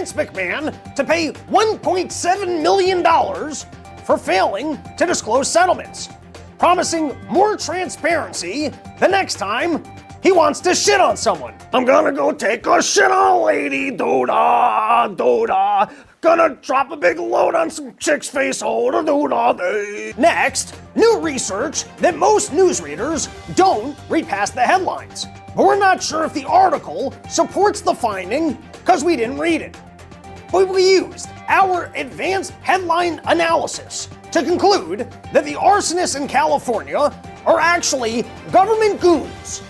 Vince McMahon to pay $1.7 million for failing to disclose settlements, promising more transparency the next time he wants to shit on someone. I'm gonna go take a shit on a lady, doodah, doodah. Gonna drop a big load on some chick's face, oh, doodah, day. Next, new research that most newsreaders don't read past the headlines. But we're not sure if the article supports the finding because we didn't read it. But we used our advanced headline analysis to conclude that the arsonists in California are actually government goons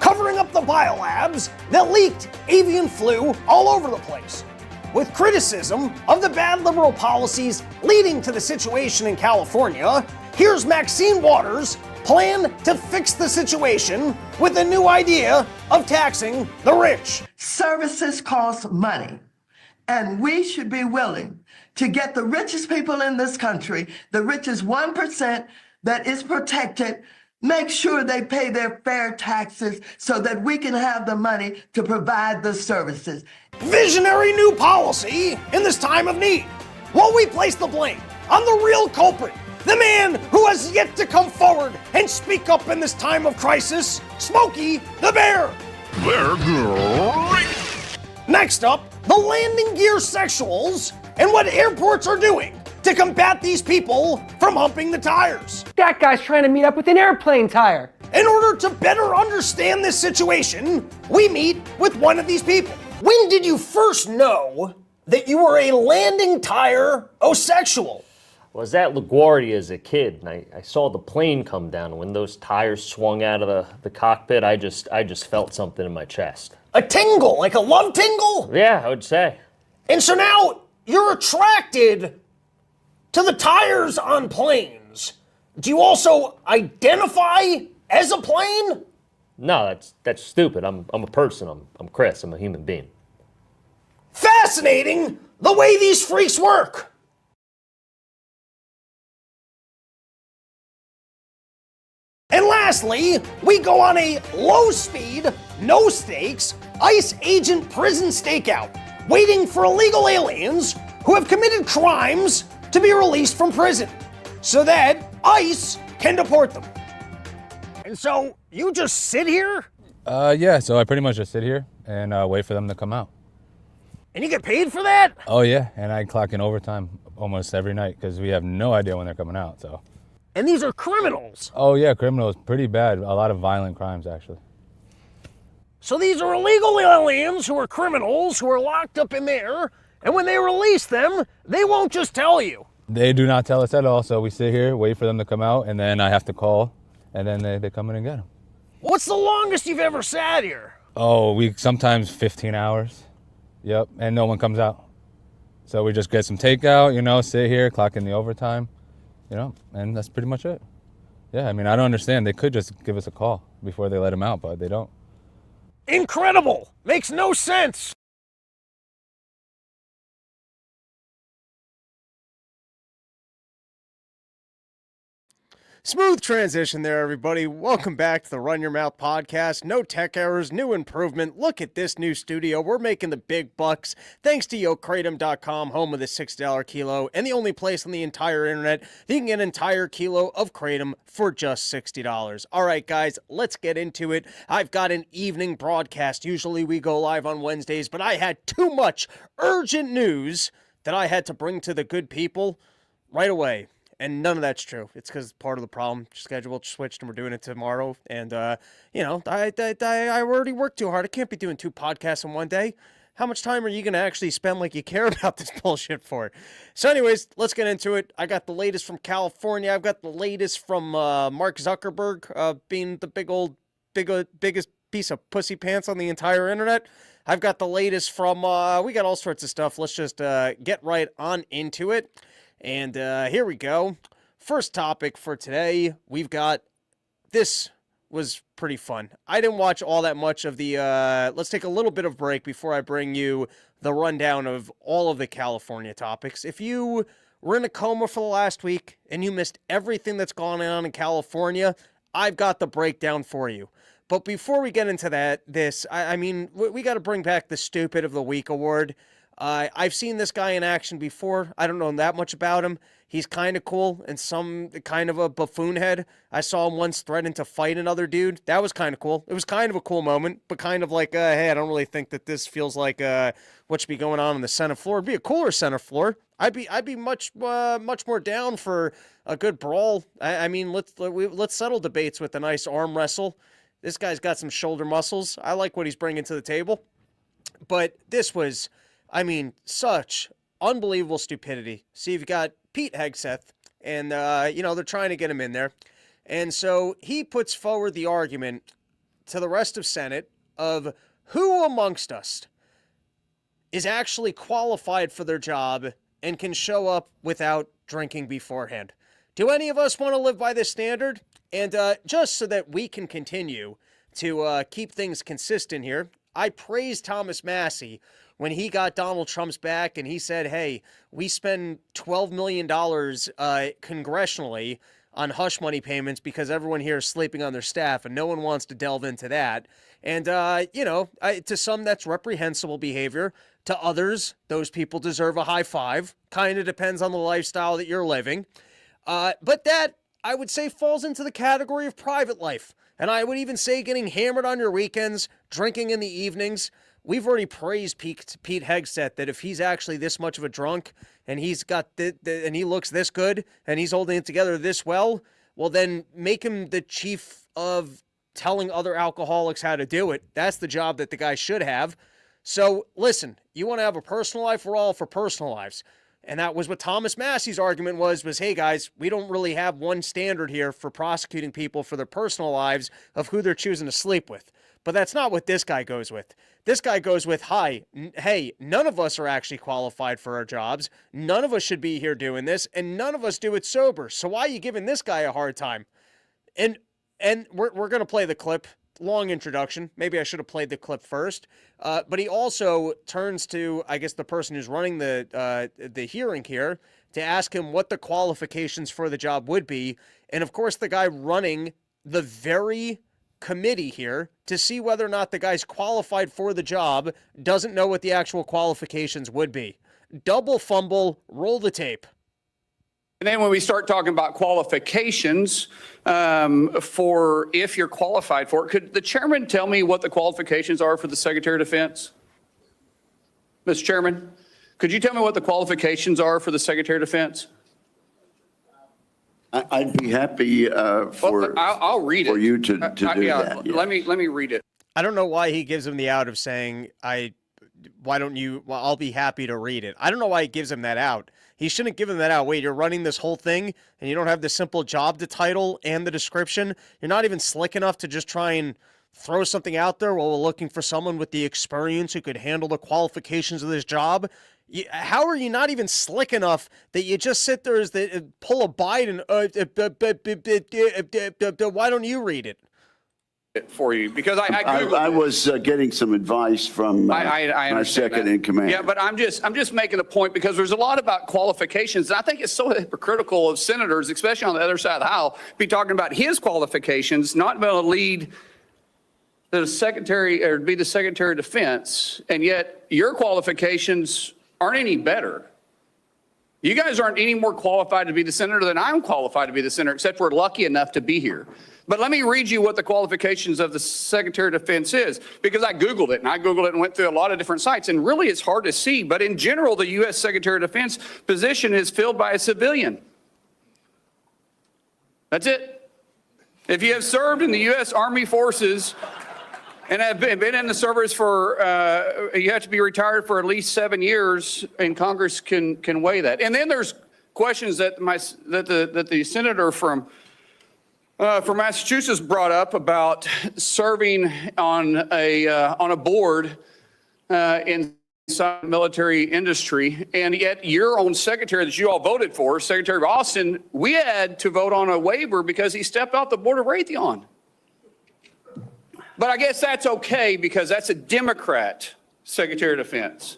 covering up the biolabs that leaked avian flu all over the place. With criticism of the bad liberal policies leading to the situation in California, here's Maxine Waters' plan to fix the situation with a new idea of taxing the rich. Services cost money, and we should be willing to get the richest people in this country, the richest 1% that is protected, make sure they pay their fair taxes so that we can have the money to provide the services. Visionary new policy in this time of need. Won't we place the blame on the real culprit, the man who has yet to come forward and speak up in this time of crisis, Smokey the Bear? They're great. Next up, the landing gear sexuals and what airports are doing to combat these people from humping the tires. That guy's trying to meet up with an airplane tire. In order to better understand this situation, we meet with one of these people. When did you first know that you were a landing tire osexual? Was at LaGuardia as a kid, and I saw the plane come down. When those tires swung out of the cockpit, I just felt something in my chest. A tingle, like a love tingle? Yeah, I would say. And so now you're attracted to the tires on planes. Do you also identify as a plane? No, that's stupid. I'm a person. I'm Chris. I'm a human being. Fascinating the way these freaks work. And lastly, we go on a low-speed, no-stakes, ICE agent prison stakeout, waiting for illegal aliens who have committed crimes to be released from prison, so that ICE can deport them. And so, you just sit here? Yeah, so I pretty much just sit here and wait for them to come out. And you get paid for that? Oh yeah, and I clock in overtime almost every night because we have no idea when they're coming out, so. And these are criminals. Oh yeah, criminals, pretty bad. A lot of violent crimes, actually. So these are illegal aliens who are criminals who are locked up in there, and when they release them, they won't just tell you. They do not tell us at all, so we sit here, wait for them to come out, and then I have to call, and then they come in and get them. What's the longest you've ever sat here? Oh, sometimes 15 hours. Yep, and no one comes out. So we just get some takeout, sit here, clock in the overtime, and that's pretty much it. Yeah, I mean, I don't understand. They could just give us a call before they let them out, but they don't. Incredible! Makes no sense! Smooth transition there, everybody. Welcome back to the Run Your Mouth podcast. No tech errors, new improvement. Look at this new studio. We're making the big bucks thanks to YoKratom.com, home of the $6 kilo, and the only place on the entire internet that you can get an entire kilo of Kratom for just $60. All right, guys, let's get into it. I've got an evening broadcast. Usually we go live on Wednesdays, but I had too much urgent news that I had to bring to the good people right away. And none of that's true. It's because part of the problem schedule switched and we're doing it tomorrow. And, I already worked too hard. I can't be doing 2 podcasts in one day. How much time are you going to actually spend like you care about this bullshit for? So anyways, let's get into it. I got the latest from California. I've got the latest from Mark Zuckerberg being the biggest piece of pussy pants on the entire internet. I've got the latest from, we got all sorts of stuff. Let's just get right on into it. And here we go. First topic for today, we've got, this was pretty fun. I didn't watch all that much of the, let's take a little bit of break before I bring you the rundown of all of the California topics. If you were in a coma for the last week and you missed everything that's gone on in California, I've got the breakdown for you. But before we get into that, we got to bring back the Stupid of the Week award. I've seen this guy in action before. I don't know that much about him. He's kind of cool and some kind of a buffoon head. I saw him once threaten to fight another dude. That was kind of cool. It was kind of a cool moment, but kind of like, hey, I don't really think that this feels like what should be going on the Senate floor. It'd be a cooler Senate floor. I'd be much more down for a good brawl. I mean, let's settle debates with a nice arm wrestle. This guy's got some shoulder muscles. I like what he's bringing to the table. But this was, I mean, such unbelievable stupidity. See, you've got Pete Hegseth, and, they're trying to get him in there. And so he puts forward the argument to the rest of Senate of who amongst us is actually qualified for their job and can show up without drinking beforehand. Do any of us want to live by this standard? And just so that we can continue to keep things consistent here, I praised Thomas Massie when he got Donald Trump's back and he said, hey, we spend $12 million congressionally on hush money payments because everyone here is sleeping on their staff and no one wants to delve into that. And, to some, that's reprehensible behavior. To others, those people deserve a high five. Kind of depends on the lifestyle that you're living. But that, I would say, falls into the category of private life. And I would even say getting hammered on your weekends, drinking in the evenings. We've already praised Pete Hegseth that if he's actually this much of a drunk and he's got and he looks this good and he's holding it together this well, then make him the chief of telling other alcoholics how to do it. That's the job that the guy should have. So listen, you want to have a personal life? We're all for personal lives. And that was what Thomas Massie's argument was, hey, guys, we don't really have one standard here for prosecuting people for their personal lives of who they're choosing to sleep with. But that's not what this guy goes with. This guy goes with, hey, none of us are actually qualified for our jobs. None of us should be here doing this, and none of us do it sober. So why are you giving this guy a hard time? And we're going to play the clip. Long introduction. Maybe I should have played the clip first. But he also turns to, I guess, the person who's running the hearing here to ask him what the qualifications for the job would be. And, of course, the guy running the very committee here to see whether or not the guy's qualified for the job doesn't know what the actual qualifications would be. Double fumble, roll the tape. And then when we start talking about qualifications for if you're qualified for it, could the chairman tell me what the qualifications are for the Secretary of Defense? Mr. Chairman, could you tell me what the qualifications are for the Secretary of Defense? I'd be happy I'll read for it. you to do that. Yeah. Let me read it. I don't know why he gives him the out of saying, I'll be happy to read it. I don't know why he gives him that out. He shouldn't give him that out. Wait, you're running this whole thing and you don't have the simple job title and the description? You're not even slick enough to just try and throw something out there while we're looking for someone with the experience who could handle the qualifications of this job? How are you not even slick enough that you just sit there as pull a Biden? Why don't you read it? For you, because I Googled I was getting some advice from my second in command. Yeah, but I'm just making a point because there's a lot about qualifications, and I think it's so hypocritical of senators, especially on the other side of the aisle, be talking about his qualifications, not being able to lead the secretary or be the Secretary of Defense, and yet your qualifications aren't any better. You guys aren't any more qualified to be the senator than I'm qualified to be the senator, except we're lucky enough to be here. But let me read you what the qualifications of the Secretary of Defense is, because I Googled it and went through a lot of different sites, and really it's hard to see. But in general, the U.S. Secretary of Defense position is filled by a civilian. That's it. If you have served in the U.S. Army Forces and have been in the service for, you have to be retired for at least 7 years, and Congress can weigh that. And then there's questions that the senator from Massachusetts brought up about serving on a board inside the military industry, and yet your own secretary that you all voted for, Secretary Austin, we had to vote on a waiver because he stepped off the board of Raytheon. But I guess that's okay because that's a Democrat Secretary of Defense.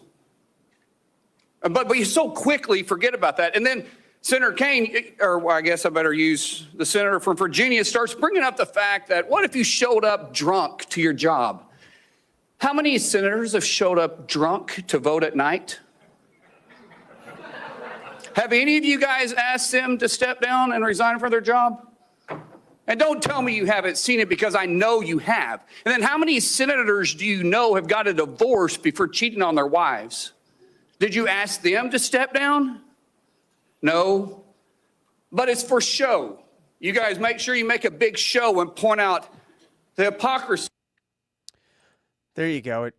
But we so quickly forget about that, and then Senator Kaine, or I guess I better use the senator from Virginia, starts bringing up the fact that what if you showed up drunk to your job? How many senators have showed up drunk to vote at night? Have any of you guys asked them to step down and resign from their job? And don't tell me you haven't seen it, because I know you have. And then how many senators do you know have got a divorce before cheating on their wives? Did you ask them to step down? No. But it's for show. You guys make sure you make a big show and point out the hypocrisy. There you go.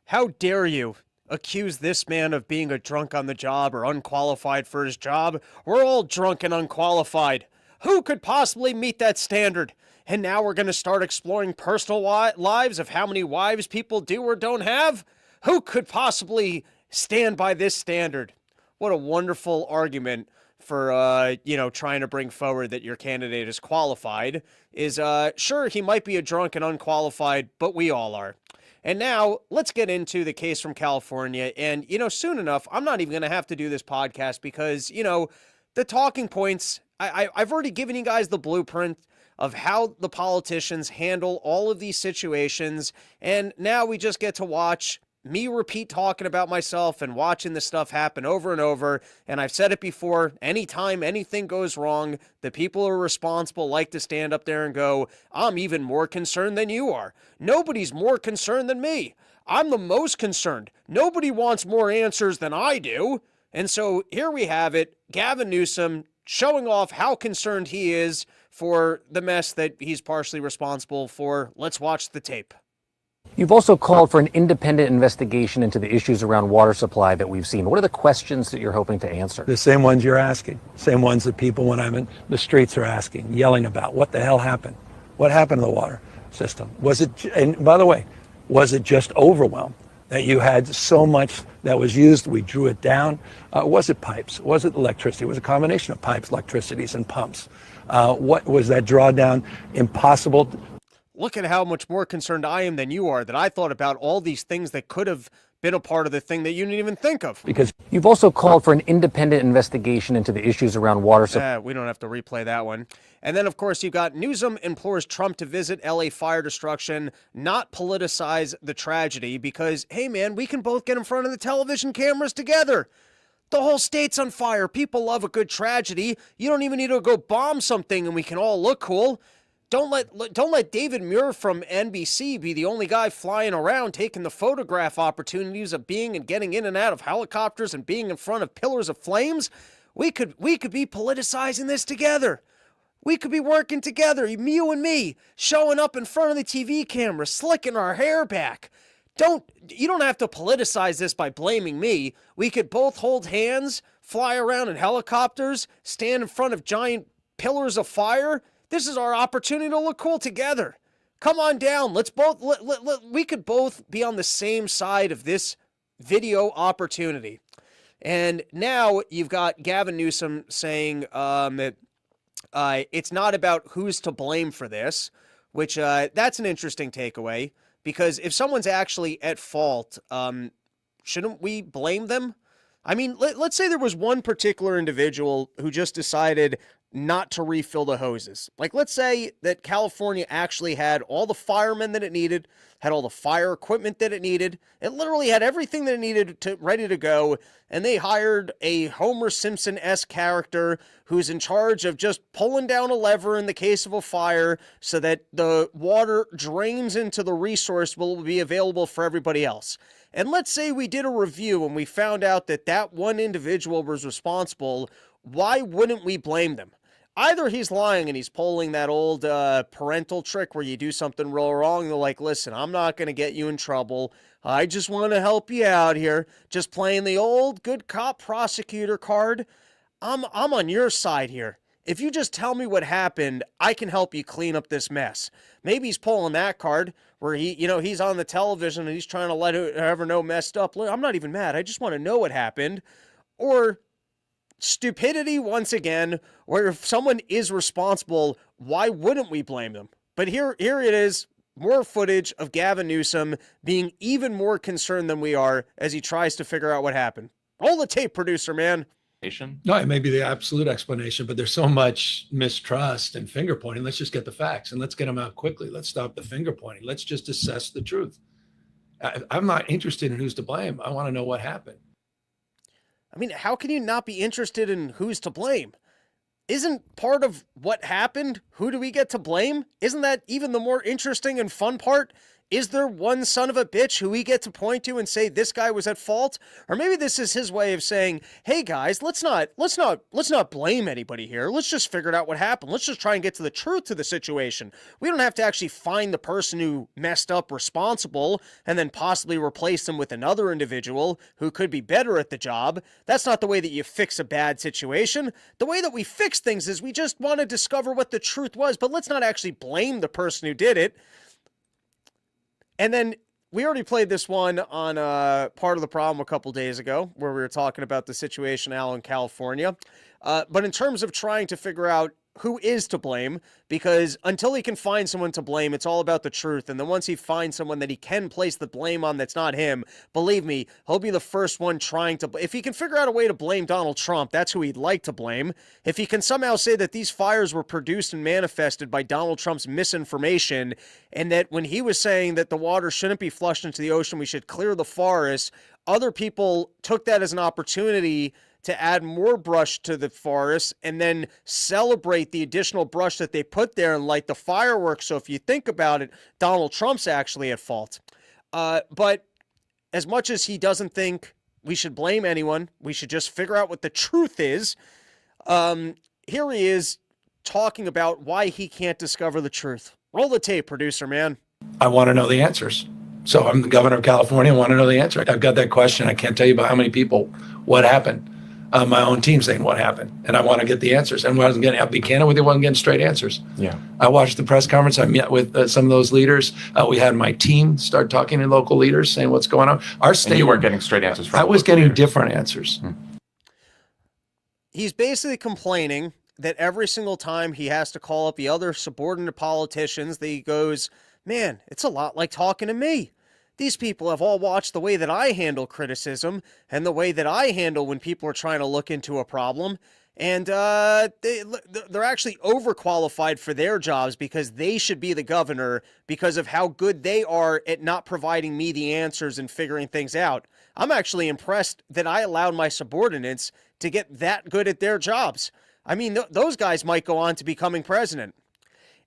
How dare you accuse this man of being a drunk on the job or unqualified for his job? We're all drunk and unqualified. Who could possibly meet that standard? And now we're going to start exploring personal lives of how many wives people do or don't have? Who could possibly stand by this standard? What a wonderful argument for, trying to bring forward that your candidate is qualified. Sure, he might be a drunk and unqualified, but we all are. And now let's get into the case from California. And, soon enough, I'm not even going to have to do this podcast because, the talking points, I've already given you guys the blueprint of how the politicians handle all of these situations. And now we just get to watch me repeat talking about myself and watching this stuff happen over and over. And I've said it before, anytime anything goes wrong, the people who are responsible like to stand up there and go, I'm even more concerned than you are. Nobody's more concerned than me. I'm the most concerned. Nobody wants more answers than I do. And so here we have it, Gavin Newsom showing off how concerned he is for the mess that he's partially responsible for. Let's watch the tape. You've also called for an independent investigation into the issues around water supply that we've seen. What are the questions that you're hoping to answer? The same ones you're asking, same ones that people when I'm in the streets are asking, yelling about. What the hell happened? What happened to the water system? Was it, and by the way, was it just overwhelm that you had so much that was used, we drew it down? Was it pipes? Was it electricity? It was a combination of pipes, electricities, and pumps. What was that drawdown? Impossible. Look at how much more concerned I am than you are, that I thought about all these things that could have been a part of the thing that you didn't even think of. Because you've also called for an independent investigation into the issues around water supply. We don't have to replay that one. And then, of course, you've got Newsom implores Trump to visit LA fire destruction, not politicize the tragedy, because, hey, man, we can both get in front of the television cameras together. The whole state's on fire. People love a good tragedy. You don't even need to go bomb something and we can all look cool. Don't let David Muir from NBC be the only guy flying around taking the photograph opportunities of being and getting in and out of helicopters and being in front of pillars of flames. We could be politicizing this together. We could be working together, you and me, showing up in front of the TV camera, slicking our hair back. You don't have to politicize this by blaming me. We could both hold hands, fly around in helicopters, stand in front of giant pillars of fire. This is our opportunity to look cool together. Come on down. We could both be on the same side of this video opportunity. And now you've got Gavin Newsom saying that it's not about who's to blame for this, which that's an interesting takeaway, because if someone's actually at fault, shouldn't we blame them? I mean, let's say there was one particular individual who just decided not to refill the hoses. Like, let's say that California actually had all the firemen that it needed, had all the fire equipment that it needed. It literally had everything that it needed ready to go. And they hired a Homer Simpson-esque character who's in charge of just pulling down a lever in the case of a fire so that the water drains into the resource will be available for everybody else. And let's say we did a review and we found out that that one individual was responsible. Why wouldn't we blame them? Either he's lying and he's pulling that old parental trick where you do something real wrong and they're like, listen, I'm not going to get you in trouble. I just want to help you out here. Just playing the old good cop prosecutor card. I'm on your side here. If you just tell me what happened, I can help you clean up this mess. Maybe he's pulling that card where he's on the television and he's trying to let whoever know messed up. I'm not even mad. I just want to know what happened. Or stupidity once again, where if someone is responsible, why wouldn't we blame them? But here it is, more footage of Gavin Newsom being even more concerned than we are as he tries to figure out what happened. Roll the tape, producer man. No, it may be the absolute explanation, but there's so much mistrust and finger pointing. Let's just get the facts and let's get them out quickly. Let's stop the finger pointing. Let's just assess the truth. I'm not interested in who's to blame. I want to know what happened. I mean, how can you not be interested in who's to blame? Isn't part of what happened, who do we get to blame? Isn't that even the more interesting and fun part? Is there one son of a bitch who we get to point to and say this guy was at fault? Or maybe this is his way of saying, hey guys, let's not blame anybody here. Let's just figure out what happened. Let's just try and get to the truth to the situation. We don't have to actually find the person who messed up responsible and then possibly replace them with another individual who could be better at the job. That's not the way that you fix a bad situation. The way that we fix things is we just want to discover what the truth was, but let's not actually blame the person who did it. And then we already played this one on Part of the Problem a couple days ago where we were talking about the situation out in California. But in terms of trying to figure out who is to blame, because until he can find someone to blame, it's all about the truth. And then once he finds someone that he can place the blame on that's not him, believe me, he'll be the first one trying to. If he can figure out a way to blame Donald Trump, that's who he'd like to blame. If he can somehow say that these fires were produced and manifested by Donald Trump's misinformation, and that when he was saying that the water shouldn't be flushed into the ocean, we should clear the forests, other people took that as an opportunity to add more brush to the forest and then celebrate the additional brush that they put there and light the fireworks. So if you think about it, Donald Trump's actually at fault. But as much as he doesn't think we should blame anyone, we should just figure out what the truth is. Here he is talking about why he can't discover the truth. Roll the tape, producer man. I want to know the answers. So I'm the governor of California. I want to know the answer. I've got that question. I can't tell you about how many people, what happened. My own team saying what happened, and I want to get the answers. And I'll be candid with you, wasn't getting straight answers. Yeah. I watched the press conference. I met with some of those leaders. We had my team start talking to local leaders, saying what's going on. Our state. And you weren't getting straight answers from. I was getting different answers. He's basically complaining that every single time he has to call up the other subordinate politicians, that he goes, "Man, it's a lot like talking to me. These people have all watched the way that I handle criticism and the way that I handle when people are trying to look into a problem. And they're actually overqualified for their jobs because they should be the governor because of how good they are at not providing me the answers and figuring things out. I'm actually impressed that I allowed my subordinates to get that good at their jobs. I mean, those guys might go on to becoming president."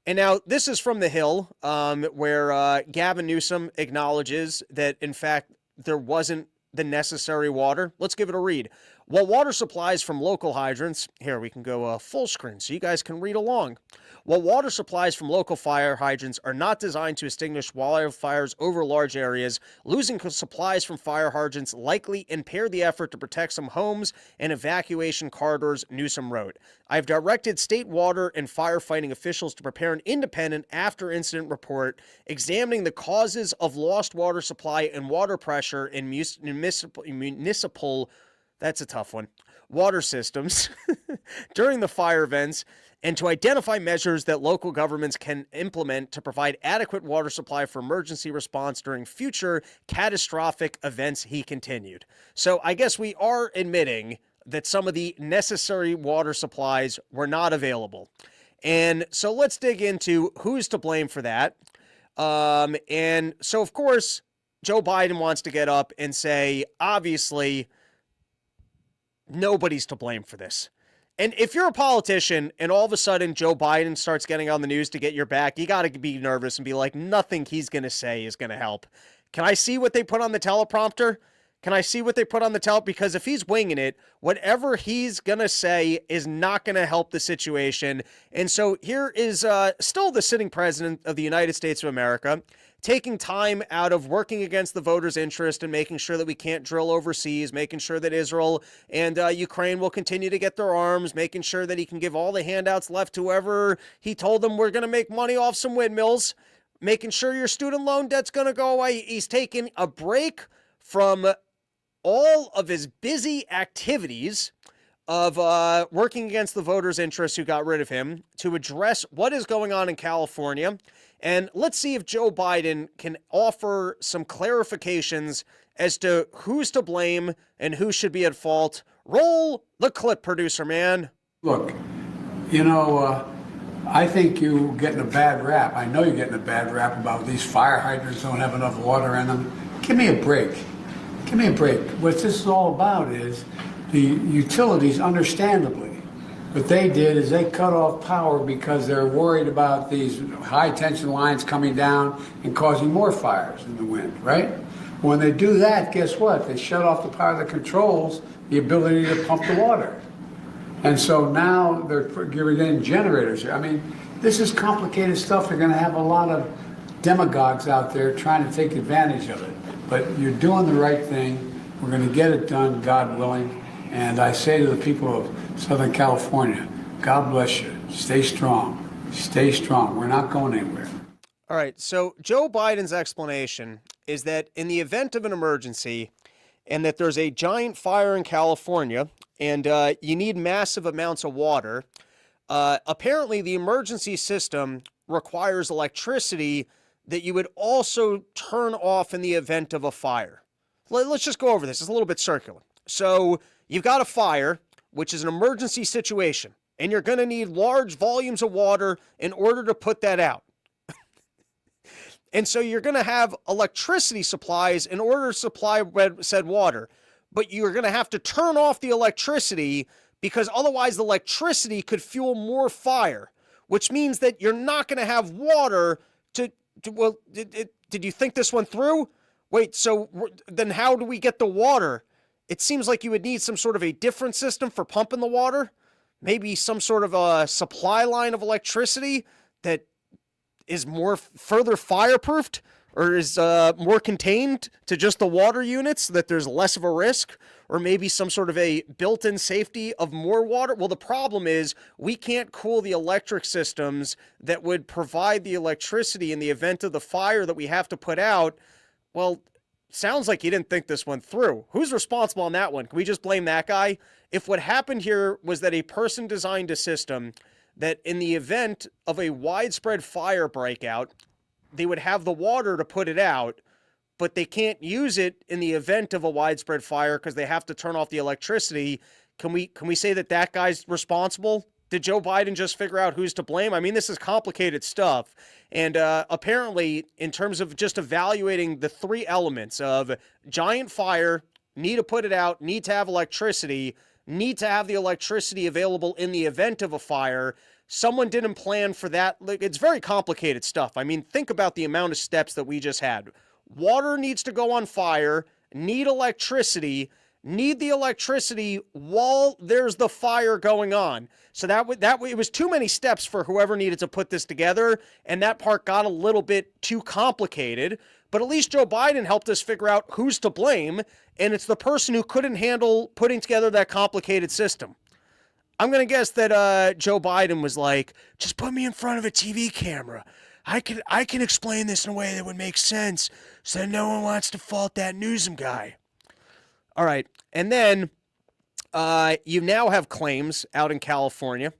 And now this is from The Hill, where Gavin Newsom acknowledges that, in fact, there wasn't the necessary water. Let's give it a read. While water supplies from local hydrants, here we can go full screen so you guys can read along. While water supplies from local fire hydrants are not designed to extinguish wildfires over large areas, losing supplies from fire hydrants likely impair the effort to protect some homes and evacuation corridors, Newsom wrote. I've directed state water and firefighting officials to prepare an independent after-incident report examining the causes of lost water supply and water pressure in municipal that's a tough one, water systems during the fire events, and to identify measures that local governments can implement to provide adequate water supply for emergency response during future catastrophic events, he continued. So I guess we are admitting that some of the necessary water supplies were not available. And so let's dig into who's to blame for that. And so, of course, Joe Biden wants to get up and say, obviously, nobody's to blame for this. And if you're a politician and all of a sudden Joe Biden starts getting on the news to get your back, you got to be nervous and be like, nothing he's going to say is going to help. Can I see what they put on the teleprompter? Can I see what they put on the tele? Because if he's winging it, whatever he's going to say is not going to help the situation. And so here is still the sitting president of the United States of America, taking time out of working against the voters' interest and making sure that we can't drill overseas, making sure that Israel and Ukraine will continue to get their arms, making sure that he can give all the handouts left to whoever he told them we're going to make money off some windmills, making sure your student loan debt's going to go away. He's taking a break from all of his busy activities of working against the voters' interests who got rid of him to address what is going on in California. And let's see if Joe Biden can offer some clarifications as to who's to blame and who should be at fault. Roll the clip, producer man. Look, you know, I think you're getting a bad rap. I know you're getting a bad rap about these fire hydrants don't have enough water in them. Give me a break. Give me a break. What this is all about is the utilities, understandably. What they did is they cut off power because they're worried about these high tension lines coming down and causing more fires in the wind, right? When they do that, guess what? They shut off the power that controls the ability to pump the water. And so now they're giving in generators here. I mean, this is complicated stuff. They're going to have a lot of demagogues out there trying to take advantage of it. But you're doing the right thing. We're going to get it done, God willing. And I say to the people of Southern California, God bless you. Stay strong. Stay strong. We're not going anywhere. All right, so Joe Biden's explanation is that in the event of an emergency and that there's a giant fire in California and you need massive amounts of water, apparently the emergency system requires electricity that you would also turn off in the event of a fire. Let's just go over this. It's a little bit circular. So you've got a fire, which is an emergency situation, and you're going to need large volumes of water in order to put that out. And so you're going to have electricity supplies in order to supply said water, but you're going to have to turn off the electricity because otherwise the electricity could fuel more fire, which means that you're not going to have water to well, did you think this one through? Wait, so then how do we get the water? It seems like you would need some sort of a different system for pumping the water. Maybe some sort of a supply line of electricity that is more further fireproofed or is more contained to just the water units so that there's less of a risk, or maybe some sort of a built-in safety of more water. Well, the problem is we can't cool the electric systems that would provide the electricity in the event of the fire that we have to put out. Well, sounds like you didn't think this one through. Who's responsible on that one? Can we just blame that guy? If what happened here was that a person designed a system that in the event of a widespread fire breakout, they would have the water to put it out, but they can't use it in the event of a widespread fire because they have to turn off the electricity. Can we say that that guy's responsible? Did Joe Biden just figure out who's to blame? I mean, this is complicated stuff. And apparently, in terms of just evaluating the three elements of giant fire, need to put it out, need to have electricity, need to have the electricity available in the event of a fire, someone didn't plan for that. It's very complicated stuff. I mean, think about the amount of steps that we just had. Water needs to go on fire, need electricity, need the electricity while there's the fire going on. So it was too many steps for whoever needed to put this together, and that part got a little bit too complicated. But at least Joe Biden helped us figure out who's to blame, and it's the person who couldn't handle putting together that complicated system. I'm going to guess that Joe Biden was like, just put me in front of a TV camera. I can explain this in a way that would make sense so that no one wants to fault that Newsom guy. All right. And then you now have claims out in California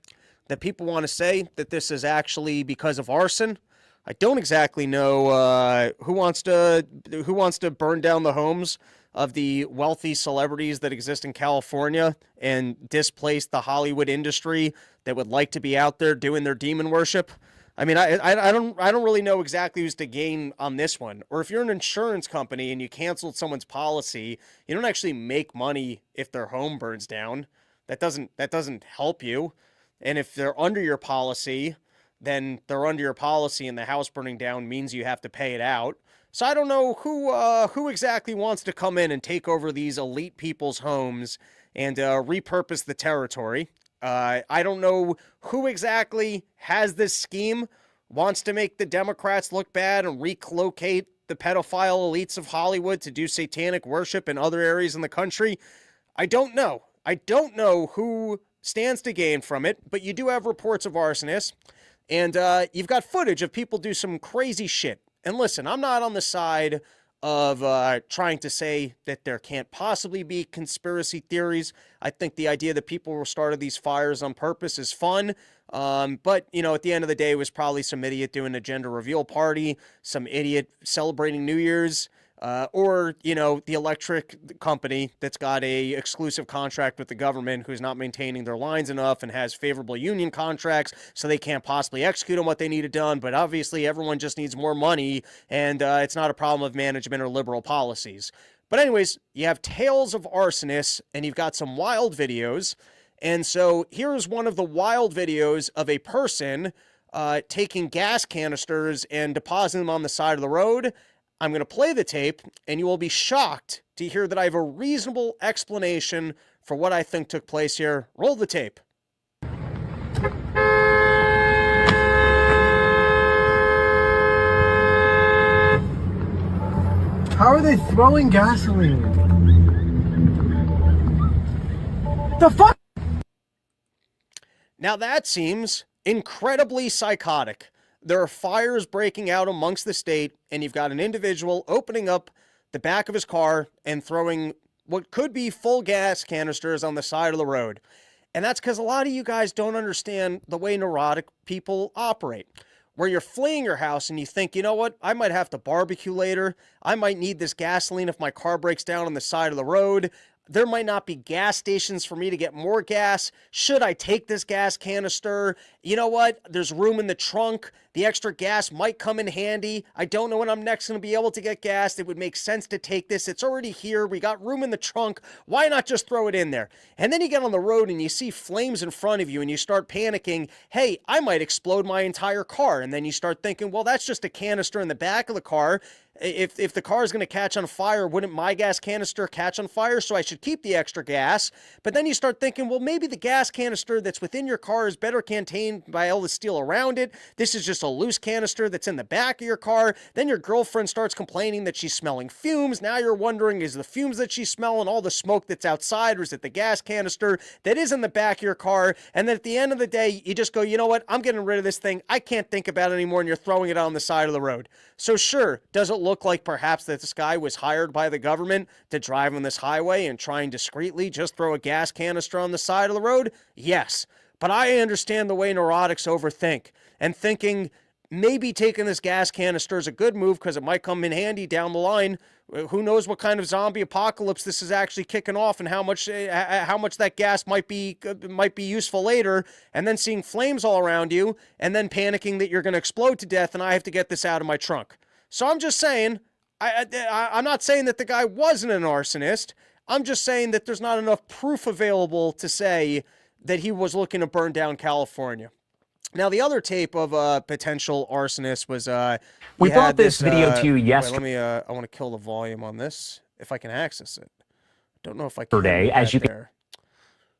that people want to say that this is actually because of arson. I don't exactly know who wants to burn down the homes of the wealthy celebrities that exist in California and displace the Hollywood industry that would like to be out there doing their demon worship. I mean, I don't really know exactly who's to gain on this one. Or if you're an insurance company and you canceled someone's policy, you don't actually make money if their home burns down. That doesn't help you. And if they're under your policy, then they're under your policy, and the house burning down means you have to pay it out. So I don't know who exactly wants to come in and take over these elite people's homes and repurpose the territory. I don't know who exactly has this scheme, wants to make the Democrats look bad and relocate the pedophile elites of Hollywood to do satanic worship in other areas in the country. I don't know. I don't know who stands to gain from it, but you do have reports of arsonists, and you've got footage of people do some crazy shit. And listen, I'm not on the side of trying to say that there can't possibly be conspiracy theories. I think the idea that people started these fires on purpose is fun. But, you know, at the end of the day, it was probably some idiot doing a gender reveal party, some idiot celebrating New Year's, or, you know, the electric company that's got a exclusive contract with the government who's not maintaining their lines enough and has favorable union contracts, so they can't possibly execute on what they needed done. But obviously everyone just needs more money, and it's not a problem of management or liberal policies. But anyways, you have tales of arsonists, and you've got some wild videos. And so here's one of the wild videos of a person taking gas canisters and depositing them on the side of the road. I'm going to play the tape, and you will be shocked to hear that I have a reasonable explanation for what I think took place here. Roll the tape. How are they throwing gasoline? The fuck? Now that seems incredibly psychotic. There are fires breaking out amongst the state, and you've got an individual opening up the back of his car and throwing what could be full gas canisters on the side of the road. And that's because a lot of you guys don't understand the way neurotic people operate. Where you're fleeing your house and you think, you know what, I might have to barbecue later. I might need this gasoline if my car breaks down on the side of the road. There might not be gas stations for me to get more gas. Should I take this gas canister? You know what? There's room in the trunk. The extra gas might come in handy. I don't know when I'm next going to be able to get gas. It would make sense to take this. It's already here. We got room in the trunk. Why not just throw it in there? And then you get on the road and you see flames in front of you and you start panicking. Hey, I might explode my entire car. And then you start thinking, well, that's just a canister in the back of the car. If the car is going to catch on fire, wouldn't my gas canister catch on fire? So I should keep the extra gas. But then you start thinking, well, maybe the gas canister that's within your car is better contained by all the steel around it. This is just a loose canister that's in the back of your car. Then your girlfriend starts complaining that she's smelling fumes. Now you're wondering, is the fumes that she's smelling all the smoke that's outside, or is it the gas canister that is in the back of your car? And then at the end of the day, you just go, you know what? I'm getting rid of this thing. I can't think about it anymore. And you're throwing it on the side of the road. So sure, does it look like perhaps that this guy was hired by the government to drive on this highway and try and discreetly just throw a gas canister on the side of the road? Yes. But I understand the way neurotics overthink, and thinking maybe taking this gas canister is a good move because it might come in handy down the line. Who knows what kind of zombie apocalypse this is actually kicking off, and how much that gas might be useful later, and then seeing flames all around you, and then panicking that you're going to explode to death, and I have to get this out of my trunk. So I'm just saying, I'm not saying that the guy wasn't an arsonist. I'm just saying that there's not enough proof available to say that he was looking to burn down California. Now, the other tape of a potential arsonist was, we brought this video to you yesterday. I want to kill the volume on this, if I can access it. Don't know if I can. As you there.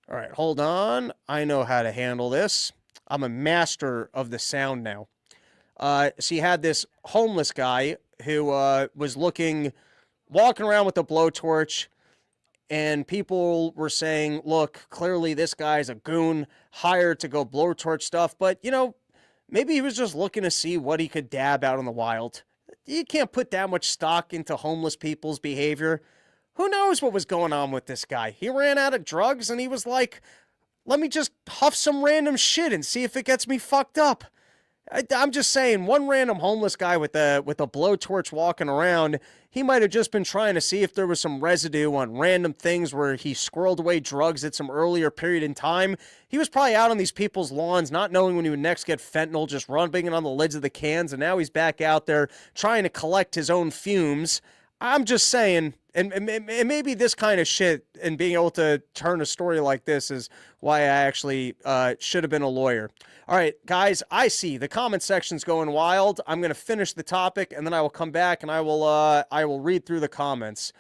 All right, hold on. I know how to handle this. I'm a master of the sound now. So you had this homeless guy who was walking around with a blowtorch, and people were saying, look, clearly this guy's a goon hired to go blowtorch stuff, but, you know, maybe he was just looking to see what he could dab out in the wild. You can't put that much stock into homeless people's behavior. Who knows what was going on with this guy? He ran out of drugs, and he was like, let me just huff some random shit and see if it gets me fucked up. I'm just saying, one random homeless guy with a blowtorch walking around, he might have just been trying to see if there was some residue on random things where he squirreled away drugs at some earlier period in time. He was probably out on these people's lawns, not knowing when he would next get fentanyl, just rubbing it on the lids of the cans, and now he's back out there trying to collect his own fumes. I'm just saying, and maybe this kind of shit and being able to turn a story like this is why I actually should have been a lawyer. All right, guys, I see the comment section's going wild. I'm going to finish the topic, and then I will come back and I will read through the comments.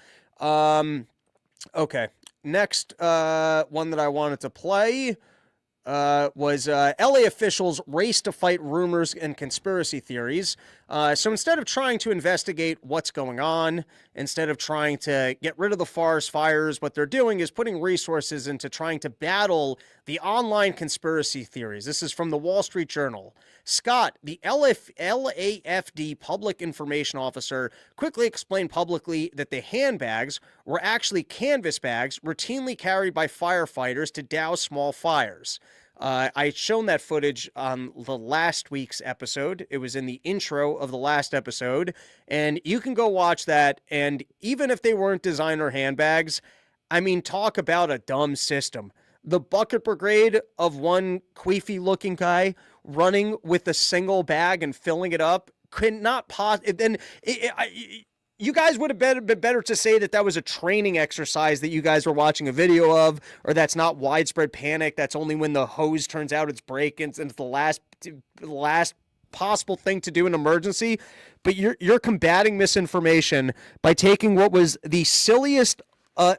Okay, next one that I wanted to play was LA officials race to fight rumors and conspiracy theories. So instead of trying to investigate what's going on, instead of trying to get rid of the forest fires, what they're doing is putting resources into trying to battle the online conspiracy theories. This is from the Wall Street Journal. Scott, the LAFD public information officer, quickly explained publicly that the handbags were actually canvas bags routinely carried by firefighters to douse small fires. I shown that footage on the last week's episode. It was in the intro of the last episode, and you can go watch that. And even if they weren't designer handbags, I mean, talk about a dumb system. The bucket brigade of one queefy looking guy running with a single bag and filling it up could not possibly. Then you guys would have been better to say that was a training exercise that you guys were watching a video of, or that's not widespread panic. That's only when the hose turns out it's breaking and it's the last possible thing to do in emergency. But you're combating misinformation by taking what was the silliest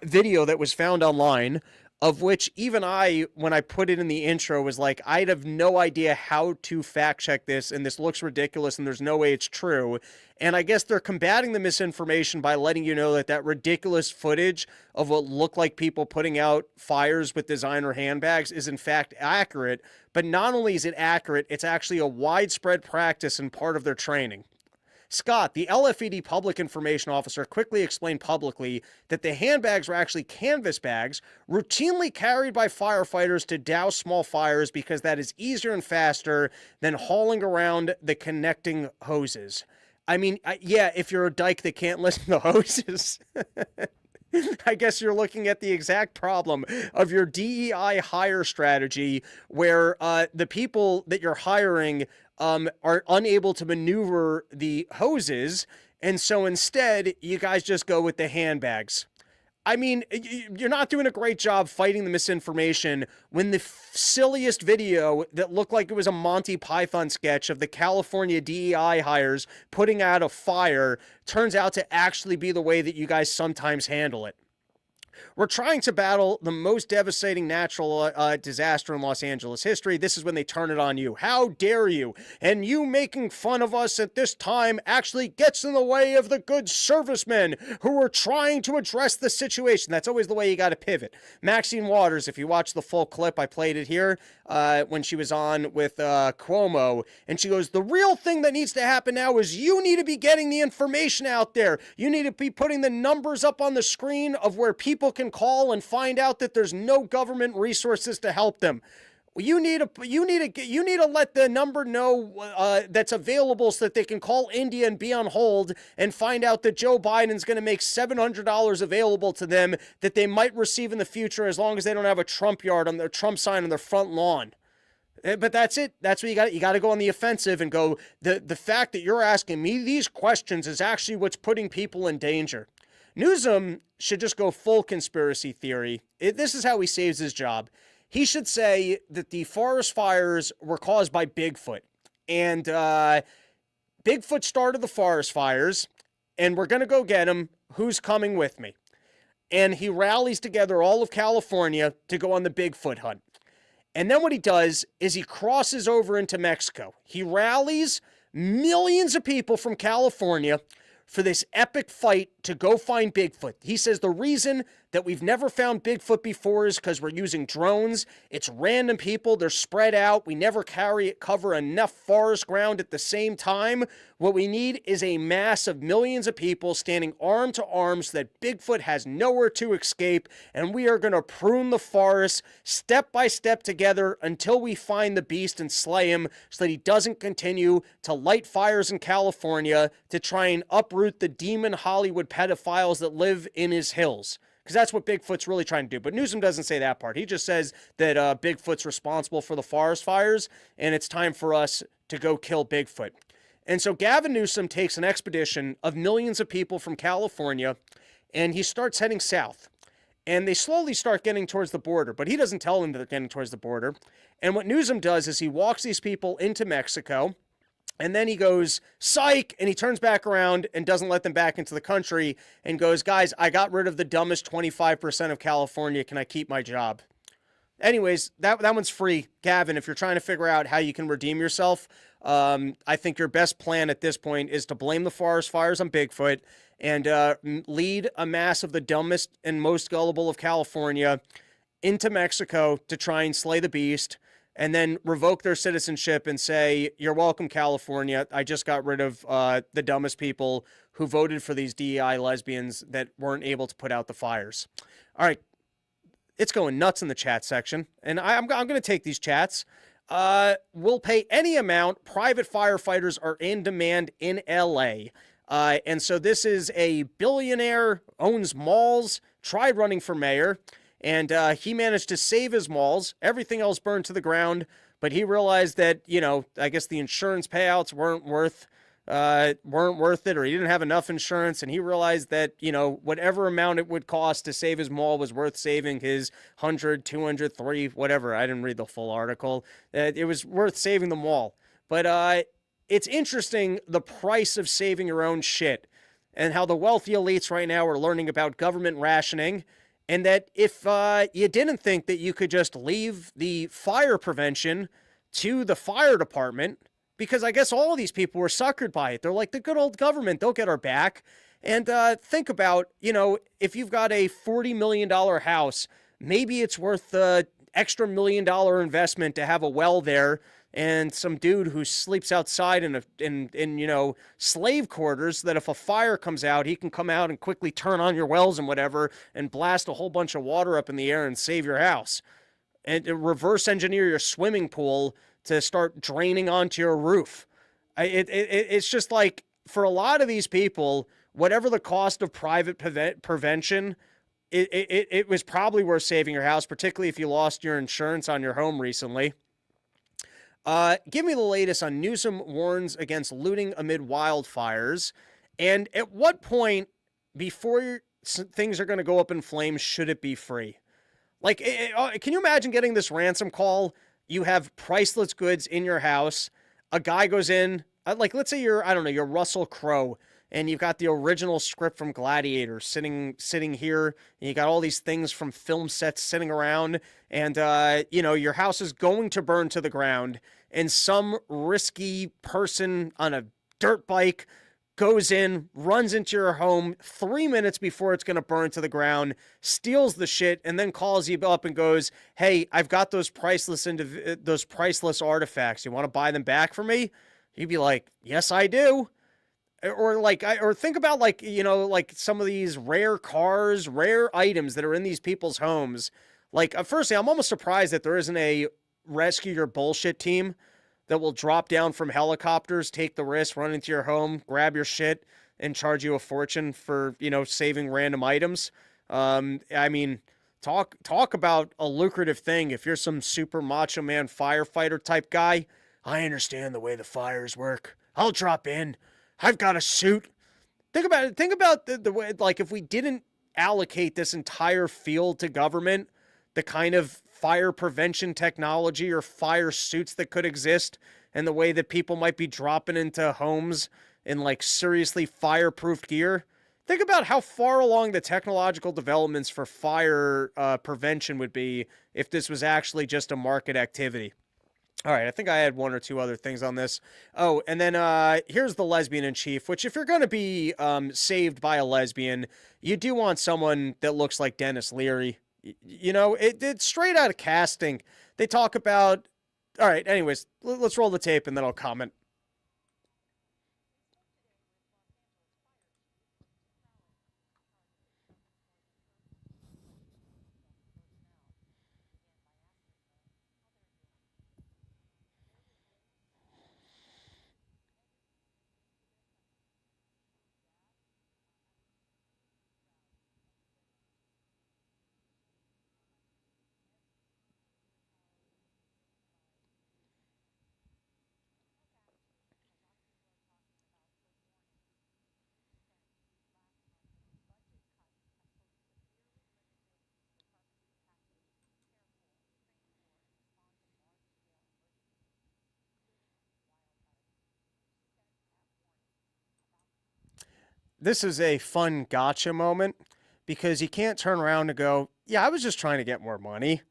video that was found online, of which even I, when I put it in the intro, was like, I'd have no idea how to fact check this, and this looks ridiculous, and there's no way it's true. And I guess they're combating the misinformation by letting you know that ridiculous footage of what looked like people putting out fires with designer handbags is in fact accurate. But not only is it accurate, it's actually a widespread practice and part of their training. Scott, the LFED public information officer, quickly explained publicly that the handbags were actually canvas bags routinely carried by firefighters to douse small fires because that is easier and faster than hauling around the connecting hoses. I mean, yeah, if you're a dyke that can't listen to hoses, I guess you're looking at the exact problem of your DEI hire strategy, where the people that you're hiring are unable to maneuver the hoses, and so instead you guys just go with the handbags. I mean, you're not doing a great job fighting the misinformation when the silliest video that looked like it was a Monty Python sketch of the California DEI hires putting out a fire turns out to actually be the way that you guys sometimes handle it. We're trying to battle the most devastating natural disaster in Los Angeles history. This is when they turn it on you. How dare you? And you making fun of us at this time actually gets in the way of the good servicemen who are trying to address the situation. That's always the way you got to pivot. Maxine Waters, if you watch the full clip, I played it here when she was on with Cuomo, and she goes, the real thing that needs to happen now is you need to be getting the information out there. You need to be putting the numbers up on the screen of where people can call and find out that there's no government resources to help them. You need to let the number know that's available so that they can call India and be on hold and find out that Joe Biden's going to make $700 available to them that they might receive in the future as long as they don't have a Trump yard on their Trump sign on their front lawn. But that's it. That's what you got. You got to go on the offensive and go, the fact that you're asking me these questions is actually what's putting people in danger. Newsom should just go full conspiracy theory. This is how he saves his job. He should say that the forest fires were caused by Bigfoot. And Bigfoot started the forest fires, and we're going to go get him. Who's coming with me? And he rallies together all of California to go on the Bigfoot hunt. And then what he does is he crosses over into Mexico. He rallies millions of people from California for this epic fight to go find Bigfoot. He says the reason that we've never found Bigfoot before is because we're using drones. It's random people. They're spread out. We never cover enough forest ground at the same time. What we need is a mass of millions of people standing arm to arm so that Bigfoot has nowhere to escape, and we are going to prune the forest step by step together until we find the beast and slay him so that he doesn't continue to light fires in California to try and uproot the demon Hollywood pedophiles that live in his hills. Because that's what Bigfoot's really trying to do. But Newsom doesn't say that part. He just says that Bigfoot's responsible for the forest fires, and it's time for us to go kill Bigfoot. And so Gavin Newsom takes an expedition of millions of people from California, and he starts heading south. And they slowly start getting towards the border, but he doesn't tell them that they're getting towards the border. And what Newsom does is he walks these people into Mexico, and then he goes, psych, and he turns back around and doesn't let them back into the country and goes, guys, I got rid of the dumbest 25% of California. Can I keep my job? Anyways, that one's free. Gavin, if you're trying to figure out how you can redeem yourself, I think your best plan at this point is to blame the forest fires on Bigfoot and lead a mass of the dumbest and most gullible of California into Mexico to try and slay the beast, and then revoke their citizenship and say, you're welcome, California. I just got rid of the dumbest people who voted for these DEI lesbians that weren't able to put out the fires. All right. It's going nuts in the chat section, and I'm going to take these chats. We'll pay any amount. Private firefighters are in demand in L.A., and so this is a billionaire, owns malls, tried running for mayor, and he managed to save his malls. Everything else burned to the ground, but he realized that, I guess the insurance payouts weren't worth weren't worth it, or he didn't have enough insurance, and he realized that, you know, whatever amount it would cost to save his mall was worth saving his 100, 200, 3, whatever. I didn't read the full article. It was worth saving the mall. But it's interesting, the price of saving your own shit, and how the wealthy elites right now are learning about government rationing, and that if you didn't think that you could just leave the fire prevention to the fire department, because I guess all of these people were suckered by it. They're like, the good old government, they'll get our back. And think about, you know, if you've got a $40 million house, maybe it's worth the extra $1 million investment to have a well there and some dude who sleeps outside in you know, slave quarters, so that if a fire comes out, he can come out and quickly turn on your wells and whatever and blast a whole bunch of water up in the air and save your house. And reverse engineer your swimming pool to start draining onto your roof. It's just like, for a lot of these people, whatever the cost of private prevention, it was probably worth saving your house, particularly if you lost your insurance on your home recently. Give me the latest on Newsom warns against looting amid wildfires. And at what point, before things are going to go up in flames, should it be free? Like, can you imagine getting this ransom call? You have priceless goods in your house. A guy goes in, like, let's say you're, I don't know, you're Russell Crowe, and you've got the original script from Gladiator sitting here, and you got all these things from film sets sitting around, and, you know, your house is going to burn to the ground, and some risky person on a dirt bike goes in, runs into your home 3 minutes before it's going to burn to the ground, steals the shit, and then calls you up and goes, hey, I've got those priceless artifacts. You want to buy them back for me? You'd be like, yes, I do. Or think about, like, you know, like some of these rare cars, rare items that are in these people's homes. Like, firstly, I'm almost surprised that there isn't a rescue your bullshit team that will drop down from helicopters, take the risk, run into your home, grab your shit, and charge you a fortune for, you know, saving random items. I mean, talk about a lucrative thing. If you're some super macho man firefighter type guy, I understand the way the fires work. I'll drop in. I've got a suit. Think about it. Think about the way, like, if we didn't allocate this entire field to government, the kind of fire prevention technology or fire suits that could exist, and the way that people might be dropping into homes in, like, seriously fireproof gear. Think about how far along the technological developments for fire prevention would be if this was actually just a market activity. All right, I think I had one or two other things on this. Oh, and then here's the lesbian in chief, which, if you're going to be saved by a lesbian, you do want someone that looks like Dennis Leary. You know, it's straight out of casting. They talk about... All right, anyways, let's roll the tape and then I'll comment. This is a fun gotcha moment, because you can't turn around and go, yeah, I was just trying to get more money.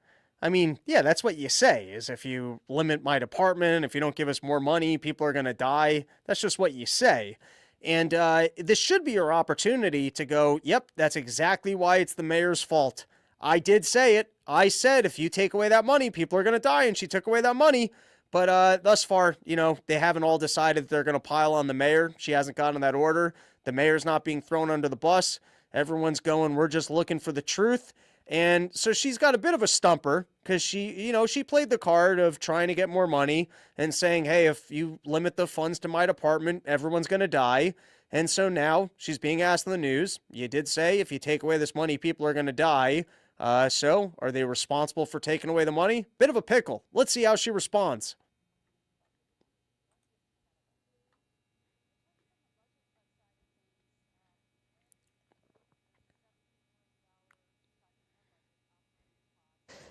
I mean, yeah, that's what you say, is if you limit my department, if you don't give us more money, people are going to die. That's just what you say. And this should be your opportunity to go, yep, that's exactly why it's the mayor's fault. I did say it. I said, if you take away that money, people are going to die, and she took away that money. But thus far, you know, they haven't all decided they're going to pile on the mayor. She hasn't gotten that order. The mayor's not being thrown under the bus. Everyone's going, we're just looking for the truth. And so she's got a bit of a stumper, because she played the card of trying to get more money and saying, hey, if you limit the funds to my department, everyone's going to die. And so now she's being asked in the news, you did say if you take away this money, people are going to die. So are they responsible for taking away the money? Bit of a pickle. Let's see how she responds.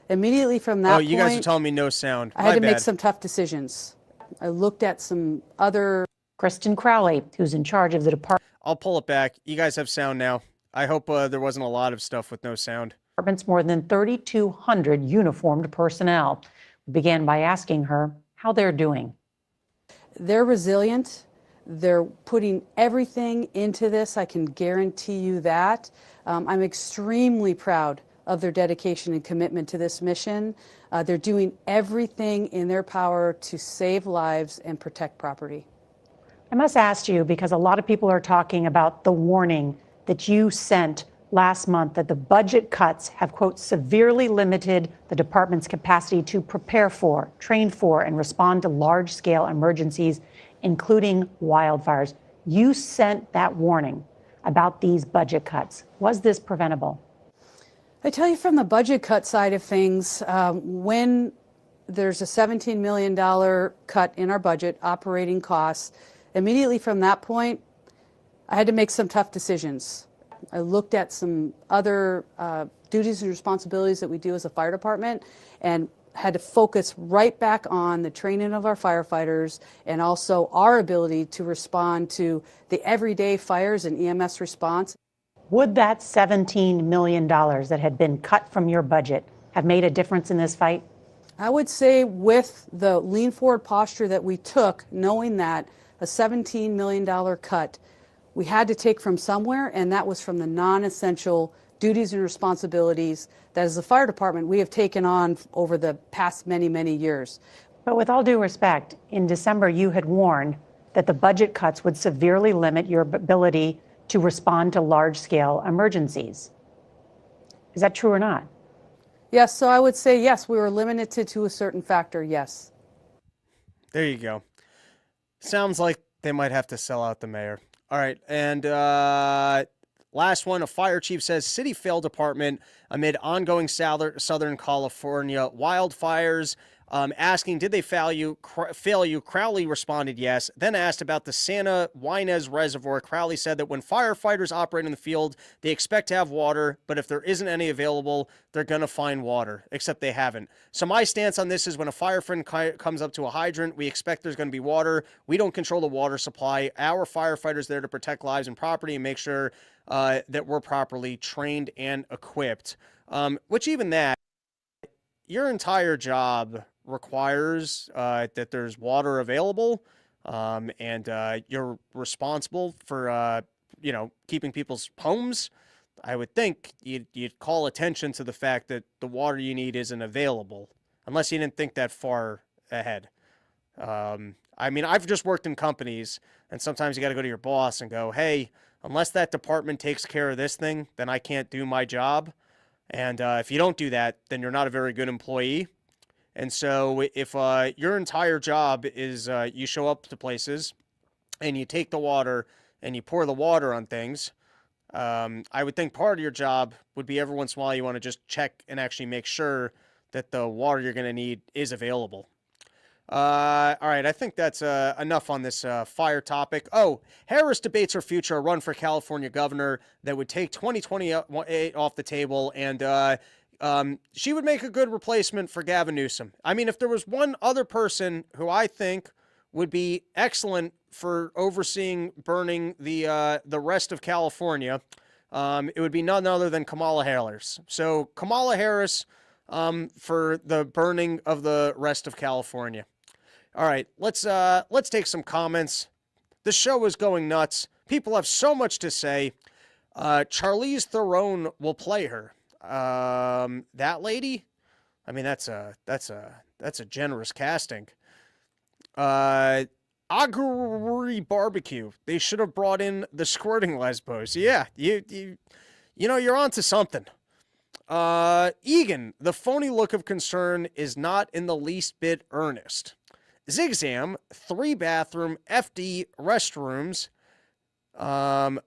Immediately from that point, you guys are telling me no sound. I had to make some tough decisions. I looked at some other... Kristen Crowley, who's in charge of the department. I'll pull it back. You guys have sound now. I hope there wasn't a lot of stuff with no sound. Department's more than 3,200 uniformed personnel. We began by asking her how they're doing. They're resilient. They're putting everything into this. I can guarantee you that. I'm extremely proud of their dedication and commitment to this mission. They're doing everything in their power to save lives and protect property. I must ask you, because a lot of people are talking about the warning that you sent last month that the budget cuts have, quote, severely limited the department's capacity to prepare for, train for, and respond to large-scale emergencies, including wildfires. You sent that warning about these budget cuts. Was this preventable? I tell you, from the budget cut side of things, when there's a $17 million cut in our budget, operating costs, immediately from that point, I had to make some tough decisions. I looked at some other duties and responsibilities that we do as a fire department and had to focus right back on the training of our firefighters and also our ability to respond to the everyday fires and EMS response. Would that $17 million that had been cut from your budget have made a difference in this fight? I would say with the lean forward posture that we took, knowing that a $17 million cut we had to take from somewhere, and that was from the non-essential duties and responsibilities that as a fire department we have taken on over the past many, many years. But with all due respect, in December you had warned that the budget cuts would severely limit your ability to respond to large-scale emergencies. Is that true or not? Yes, so I would say yes, we were limited to a certain factor, yes. There you go. Sounds like they might have to sell out the mayor. All right, and last one, a fire chief says city failed department amid ongoing Southern California wildfires. Asking, did they fail you? Crowley responded yes. Then asked about the Santa Ynez Reservoir. Crowley said that when firefighters operate in the field, they expect to have water, but if there isn't any available, they're going to find water, except they haven't. So my stance on this is when a firefighter comes up to a hydrant, we expect there's going to be water. We don't control the water supply. Our firefighters are there to protect lives and property and make sure that we're properly trained and equipped. Which even that, your entire job requires that there's water available, and you're responsible for keeping people's homes. I would think you'd call attention to the fact that the water you need isn't available, unless you didn't think that far ahead. I mean, I've just worked in companies, and sometimes you got to go to your boss and go, hey, unless that department takes care of this thing, then I can't do my job. And if you don't do that, then you're not a very good employee. And so if your entire job is you show up to places and you take the water and you pour the water on things, I would think part of your job would be every once in a while you want to just check and actually make sure that the water you're going to need is available. All right, I think that's enough on this fire topic. Oh, Harris debates her future, a run for California governor that would take 2028 off the table, and she would make a good replacement for Gavin Newsom. I mean, if there was one other person who I think would be excellent for overseeing burning the rest of California, it would be none other than Kamala Harris. So Kamala Harris for the burning of the rest of California. All right, let's take some comments. The show is going nuts. People have so much to say. Charlize Theron will play her. That lady? I mean, that's a generous casting. Aguri Barbecue. They should have brought in the squirting lesbos. Yeah, you know, you're onto something. Egan, the phony look of concern is not in the least bit earnest. Zigzam, 3-bathroom FD restrooms.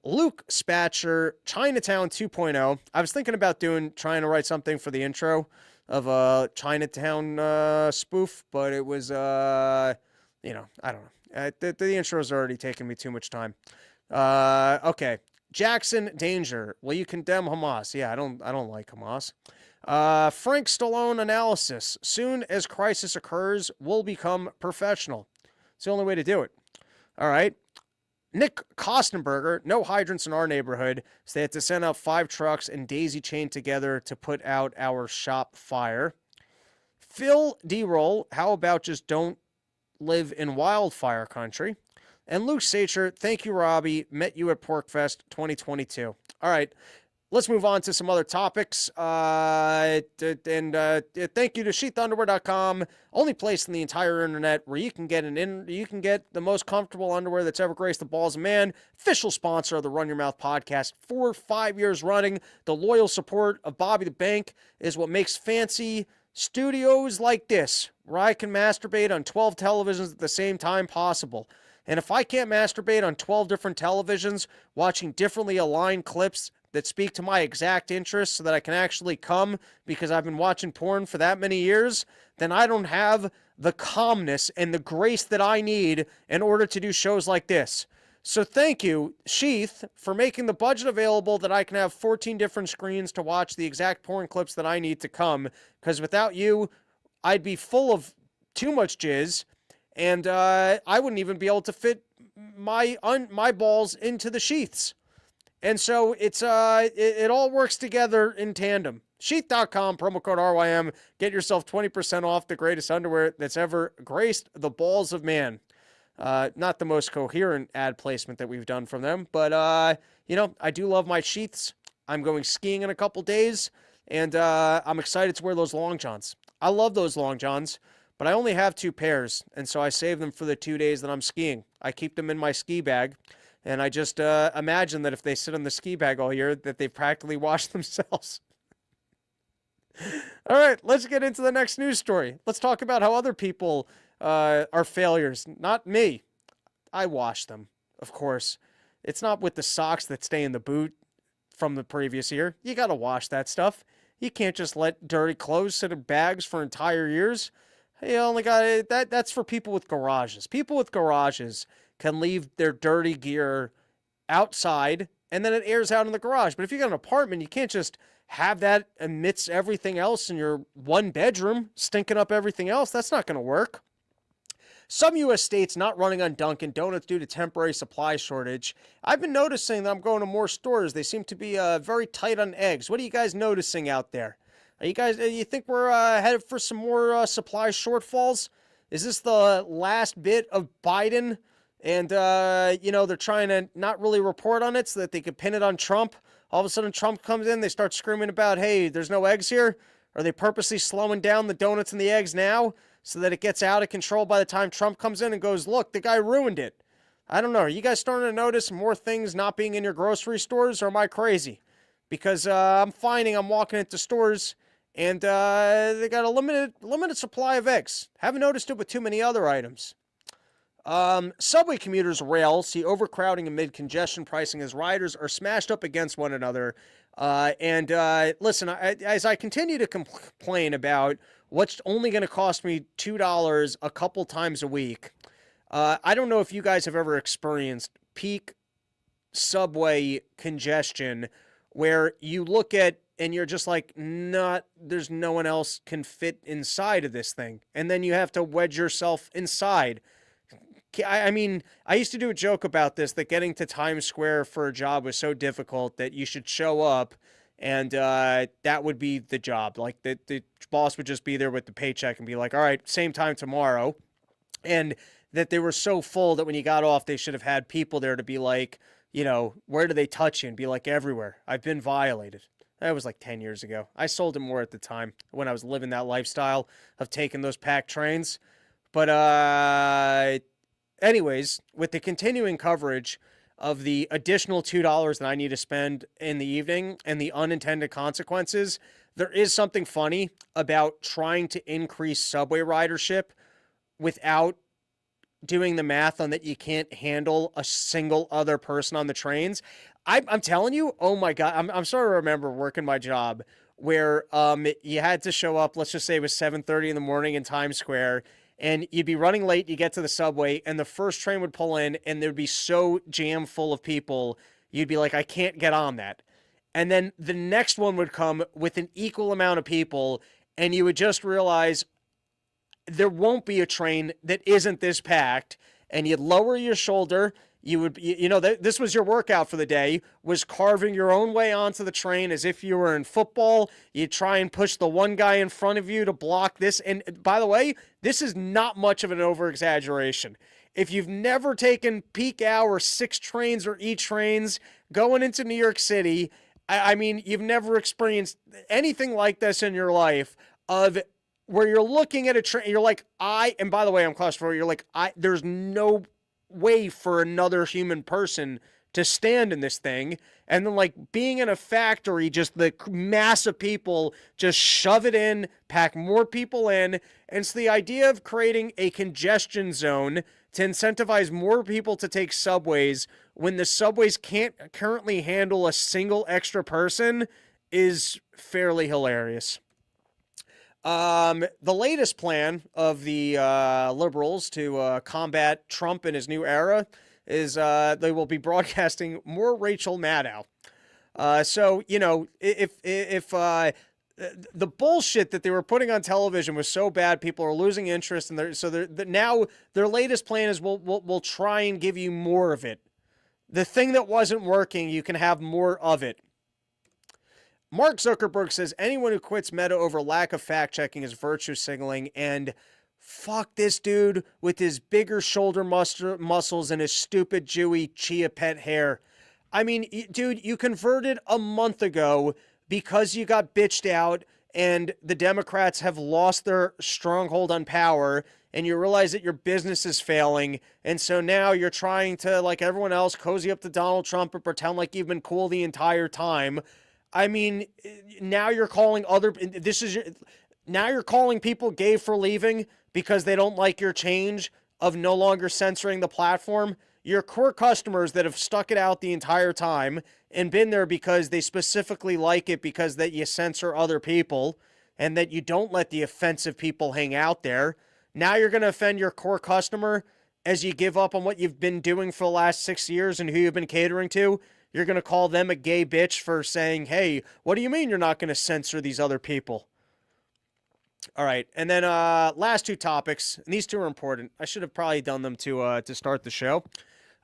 Luke Spatcher, Chinatown 2.0. I was thinking about trying to write something for the intro of a Chinatown spoof, but it was, I don't know. The intro's already taken me too much time. Okay. Jackson Danger. Will you condemn Hamas? Yeah, I don't like Hamas. Frank Stallone analysis. Soon as crisis occurs, we'll become professional. It's the only way to do it. All right. Nick Kostenberger, no hydrants in our neighborhood, so they had to send out 5 trucks and daisy chain together to put out our shop fire. Phil D-Roll, how about just don't live in wildfire country? And Luke Sacher, thank you, Robbie. Met you at PorkFest 2022. All right. Let's move on to some other topics. Thank you to sheathunderwear.com, only place in the entire internet where you can get the most comfortable underwear that's ever graced the balls of man. Official sponsor of the Run Your Mouth podcast for 5 years running. The loyal support of Bobby the Bank is what makes fancy studios like this, where I can masturbate on 12 televisions at the same time possible. And if I can't masturbate on 12 different televisions, watching differently aligned clips that speak to my exact interests so that I can actually come because I've been watching porn for that many years, then I don't have the calmness and the grace that I need in order to do shows like this. So thank you, Sheath, for making the budget available that I can have 14 different screens to watch the exact porn clips that I need to come, because without you, I'd be full of too much jizz, and I wouldn't even be able to fit my balls into the sheaths. And so it all works together in tandem. Sheath.com, promo code RYM. Get yourself 20% off the greatest underwear that's ever graced the balls of man. Not the most coherent ad placement that we've done from them, but, I do love my sheaths. I'm going skiing in a couple days, and I'm excited to wear those long johns. I love those long johns, but I only have 2 pairs, and so I save them for the 2 days that I'm skiing. I keep them in my ski bag. And I just imagine that if they sit in the ski bag all year, that they've practically washed themselves. All right, let's get into the next news story. Let's talk about how other people are failures. Not me. I wash them, of course. It's not with the socks that stay in the boot from the previous year. You got to wash that stuff. You can't just let dirty clothes sit in bags for entire years. You only got that's for people with garages. People with garages can leave their dirty gear outside and then it airs out in the garage. But if you got an apartment, you can't just have that amidst everything else in your one bedroom, stinking up everything else. That's not going to work. Some U.S. states not running on Dunkin' Donuts due to temporary supply shortage. I've been noticing that I'm going to more stores. They seem to be very tight on eggs. What are you guys noticing out there? You think we're headed for some more supply shortfalls? Is this the last bit of Biden? And, they're trying to not really report on it so that they could pin it on Trump. All of a sudden, Trump comes in, they start screaming about, hey, there's no eggs here. Are they purposely slowing down the donuts and the eggs now so that it gets out of control by the time Trump comes in and goes, look, the guy ruined it? I don't know. Are you guys starting to notice more things not being in your grocery stores, or am I crazy? Because I'm finding I'm walking into stores and they got a limited supply of eggs. Haven't noticed it with too many other items. Subway commuters rail, see overcrowding amid congestion pricing as riders are smashed up against one another. Listen, as I continue to complain about what's only going to cost me $2 a couple times a week, I don't know if you guys have ever experienced peak subway congestion where you look at and you're just like, there's no one else can fit inside of this thing. And then you have to wedge yourself inside. I mean, I used to do a joke about this, that getting to Times Square for a job was so difficult that you should show up and that would be the job. Like the boss would just be there with the paycheck and be like, all right, same time tomorrow. And that they were so full that when you got off, they should have had people there to be like, where do they touch you? And be like, everywhere. I've been violated. That was like 10 years ago. I sold it more at the time when I was living that lifestyle of taking those packed trains. But, anyways, with the continuing coverage of the additional $2 that I need to spend in the evening and the unintended consequences, there is something funny about trying to increase subway ridership without doing the math on that you can't handle a single other person on the trains. I'm telling you, oh my God, I'm starting to remember working my job where you had to show up, let's just say it was 7:30 in the morning in Times Square, and you'd be running late, you get to the subway, and the first train would pull in, and there'd be so jam full of people, you'd be like, I can't get on that. And then the next one would come with an equal amount of people, and you would just realize there won't be a train that isn't this packed, and you'd lower your shoulder. You would, this was your workout for the day, was carving your own way onto the train as if you were in football. You'd try and push the one guy in front of you to block this. And by the way, this is not much of an over-exaggeration. If you've never taken peak hour 6 trains or E trains going into New York City, I mean, you've never experienced anything like this in your life of where you're looking at a train, you're like, and by the way, I'm claustrophobic, you're like, there's no way for another human person to stand in this thing. And then like being in a factory, just the mass of people just shove it in, pack more people in. And so the idea of creating a congestion zone to incentivize more people to take subways when the subways can't currently handle a single extra person is fairly hilarious. The latest plan of the liberals to combat Trump in his new era is they will be broadcasting more Rachel Maddow. So, if the bullshit that they were putting on television was so bad, people are losing interest, and now their latest plan is we'll try and give you more of it. The thing that wasn't working, you can have more of it. Mark Zuckerberg says anyone who quits Meta over lack of fact-checking is virtue signaling, and fuck this dude with his bigger shoulder muscles and his stupid Jewy chia pet hair. I mean, dude, you converted a month ago because you got bitched out and the Democrats have lost their stronghold on power, and you realize that your business is failing, and so now you're trying to, like everyone else, cozy up to Donald Trump and pretend like you've been cool the entire time. I mean, now you're calling now you're calling people gay for leaving because they don't like your change of no longer censoring the platform. Your core customers that have stuck it out the entire time and been there because they specifically like it because that you censor other people and that you don't let the offensive people hang out there. Now you're going to offend your core customer as you give up on what you've been doing for the last 6 years and who you've been catering to. You're going to call them a gay bitch for saying, hey, what do you mean you're not going to censor these other people? All right. And then last 2 topics, and these 2 are important. I should have probably done them to start the show.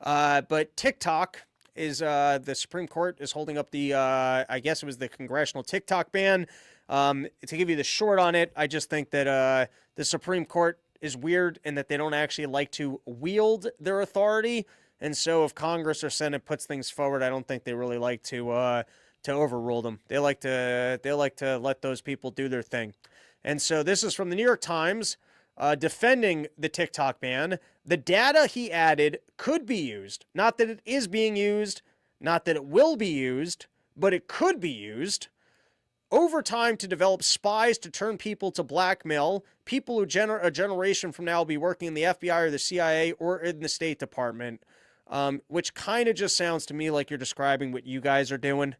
But TikTok is the Supreme Court is holding up the, I guess it was the congressional TikTok ban. To give you the short on it, I just think that the Supreme Court is weird in that they don't actually like to wield their authority. And so if Congress or Senate puts things forward, I don't think they really like to overrule them. They like to let those people do their thing. And so this is from the New York Times defending the TikTok ban. The data he added could be used. Not that it is being used, not that it will be used, but it could be used over time to develop spies to turn people to blackmail people who a generation from now will be working in the FBI or the CIA or in the State Department. Which kind of just sounds to me like you're describing what you guys are doing.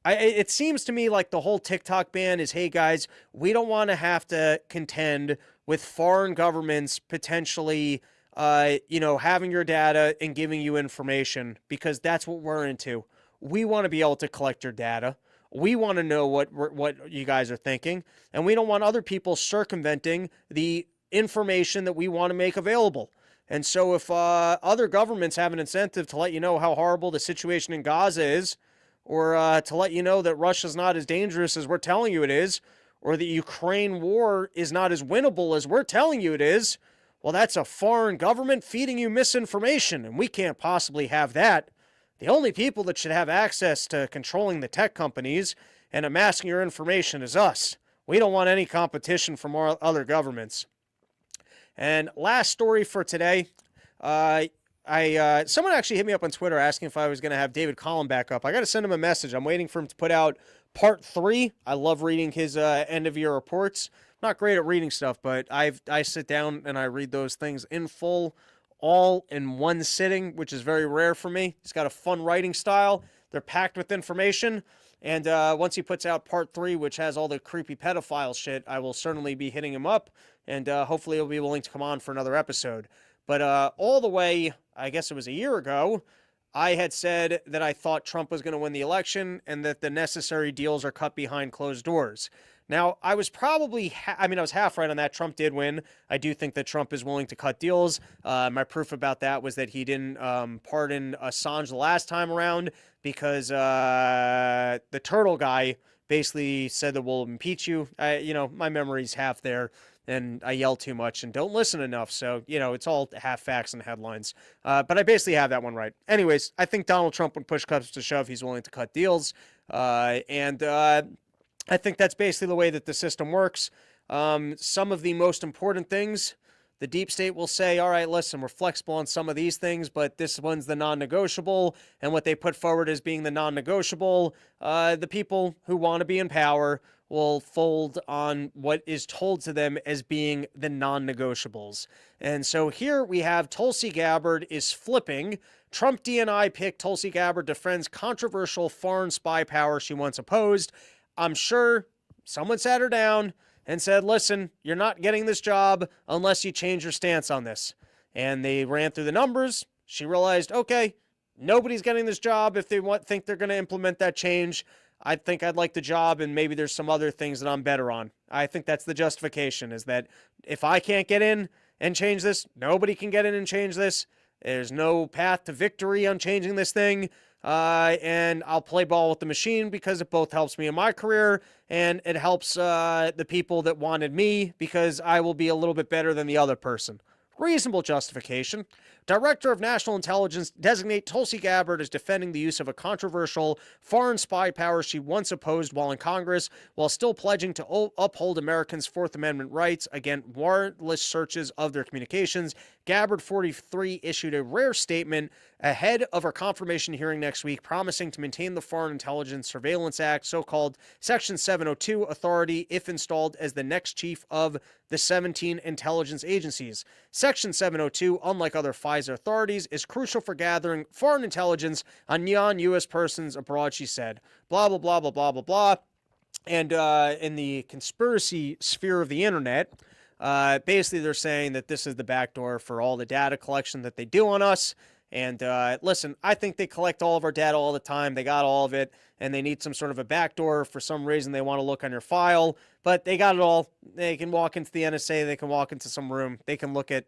It seems to me like the whole TikTok ban is, hey guys, we don't want to have to contend with foreign governments potentially, having your data and giving you information because that's what we're into. We want to be able to collect your data. We want to know what you guys are thinking, and we don't want other people circumventing the information that we want to make available. And so if other governments have an incentive to let you know how horrible the situation in Gaza is, or to let you know that Russia's not as dangerous as we're telling you it is, or the Ukraine war is not as winnable as we're telling you it is, well, that's a foreign government feeding you misinformation, and we can't possibly have that. The only people that should have access to controlling the tech companies and amassing your information is us. We don't want any competition from other governments. And last story for today, someone actually hit me up on Twitter asking if I was going to have David Collin back up. I got to send him a message. I'm waiting for him to put out part 3. I love reading his end-of-year reports. I'm not great at reading stuff, but I sit down and I read those things in full, all in one sitting, which is very rare for me. He's got a fun writing style. They're packed with information. And once he puts out part 3, which has all the creepy pedophile shit, I will certainly be hitting him up. And hopefully he'll be willing to come on for another episode. But all the way, I guess it was a year ago, I had said that I thought Trump was going to win the election and that the necessary deals are cut behind closed doors. Now, I was probably, I was half right on that. Trump did win. I do think that Trump is willing to cut deals. My proof about that was that he didn't pardon Assange the last time around because the turtle guy basically said that we'll impeach you. My memory's half there, and I yell too much and don't listen enough. So, it's all half facts and headlines. But I basically have that one right. Anyways, I think Donald Trump, when push comes to shove, he's willing to cut deals. I think that's basically the way that the system works. Some of the most important things, the deep state will say, all right, listen, we're flexible on some of these things, but this one's the non-negotiable. And what they put forward as being the non-negotiable, the people who want to be in power will fold on what is told to them as being the non-negotiables. And so here we have Tulsi Gabbard is flipping. Trump DNI pick Tulsi Gabbard defends controversial foreign spy power she once opposed. I'm sure someone sat her down and said, listen, you're not getting this job unless you change your stance on this. And they ran through the numbers. She realized, okay, nobody's getting this job if they think they're going to implement that change. I think I'd like the job, and maybe there's some other things that I'm better on. I think that's the justification, is that if I can't get in and change this, nobody can get in and change this. There's no path to victory on changing this thing. And I'll play ball with the machine because it both helps me in my career and it helps the people that wanted me because I will be a little bit better than the other person. Reasonable justification. Director of National Intelligence designate Tulsi Gabbard as defending the use of a controversial foreign spy power she once opposed while in Congress, while still pledging to uphold Americans' Fourth Amendment rights against warrantless searches of their communications. Gabbard, 43, issued a rare statement ahead of her confirmation hearing next week, promising to maintain the Foreign Intelligence Surveillance Act, so-called Section 702 authority if installed as the next chief of the 17 intelligence agencies. Section 702, unlike other FISA authorities, is crucial for gathering foreign intelligence on non-U.S. persons abroad, she said. Blah, blah, blah, blah, blah, blah, blah. And in the conspiracy sphere of the internet, basically they're saying that this is the backdoor for all the data collection that they do on us. And listen, I think they collect all of our data all the time. They got all of it, and they need some sort of a backdoor. For some reason, they want to look on your file, but they got it all. They can walk into the NSA. They can walk into some room. They can look at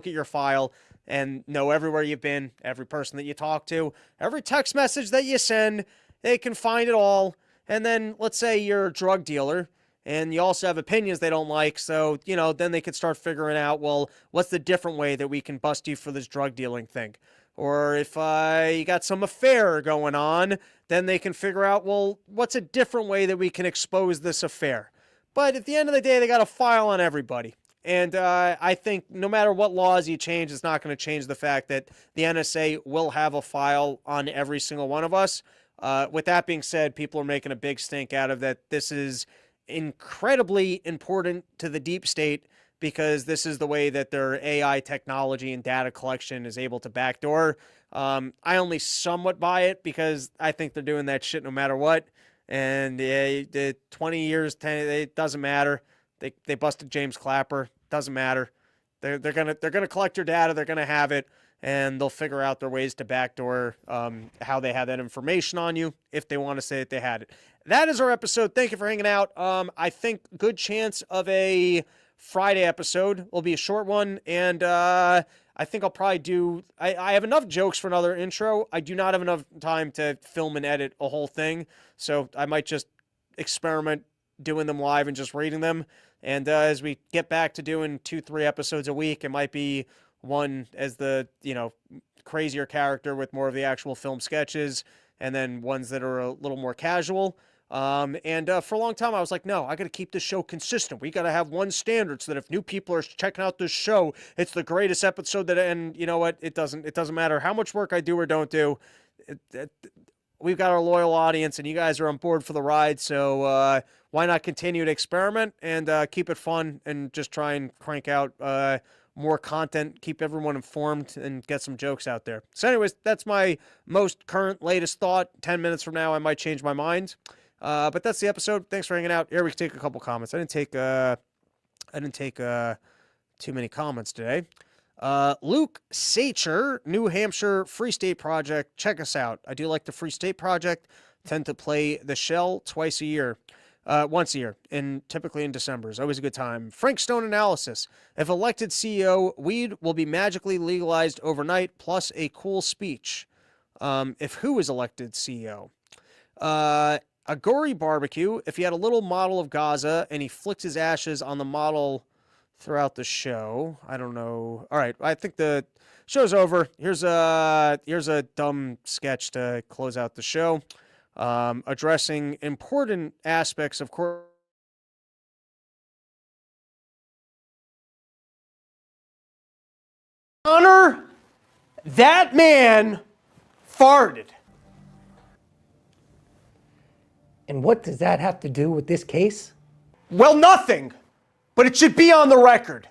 your file and know everywhere you've been, every person that you talk to, every text message that you send. They can find it all. And then let's say you're a drug dealer and you also have opinions they don't like. So, then they could start figuring out, well, what's the different way that we can bust you for this drug dealing thing? Or if you got some affair going on, then they can figure out, well, what's a different way that we can expose this affair? But at the end of the day, they got a file on everybody. And I think no matter what laws you change, it's not going to change the fact that the NSA will have a file on every single one of us. With that being said, people are making a big stink out of that. This is incredibly important to the deep state, because this is the way that their AI technology and data collection is able to backdoor. I only somewhat buy it because I think they're doing that shit no matter what. And the 20 years, 10, it doesn't matter. They busted James Clapper. Doesn't matter. They're gonna collect your data. They're gonna have it, and they'll figure out their ways to backdoor how they have that information on you if they want to say that they had it. That is our episode. Thank you for hanging out. I think good chance of a Friday episode. Will be a short one, and I think I'll probably do... I have enough jokes for another intro. I do not have enough time to film and edit a whole thing, so I might just experiment doing them live and just reading them. And as we get back to doing 2-3 episodes a week, it might be one as the, crazier character with more of the actual film sketches, and then ones that are a little more casual. And for a long time, I was like, no, I got to keep this show consistent. We got to have one standard so that if new people are checking out this show, it's the greatest episode that, and you know what? It doesn't matter how much work I do or don't do. We've got our loyal audience and you guys are on board for the ride. So, why not continue to experiment and, keep it fun and just try and crank out, more content, keep everyone informed, and get some jokes out there. So anyways, that's my most current, latest thought. 10 minutes from now, I might change my mind. But that's the episode. Thanks for hanging out. Here we can take a couple comments. I didn't take too many comments today. Luke Sacher, New Hampshire Free State Project. Check us out. I do like the Free State Project. Tend to play the Shell once a year, and typically in December. It's always a good time. Frank Stone Analysis. If elected CEO, weed will be magically legalized overnight, plus a cool speech. If who is elected CEO? A gory barbecue. If he had a little model of Gaza and he flicked his ashes on the model throughout the show. I don't know. All right, I think the show's over. Here's a dumb sketch to close out the show, addressing important aspects of course. Honor, that man farted. And what does that have to do with this case? Well, nothing, but it should be on the record.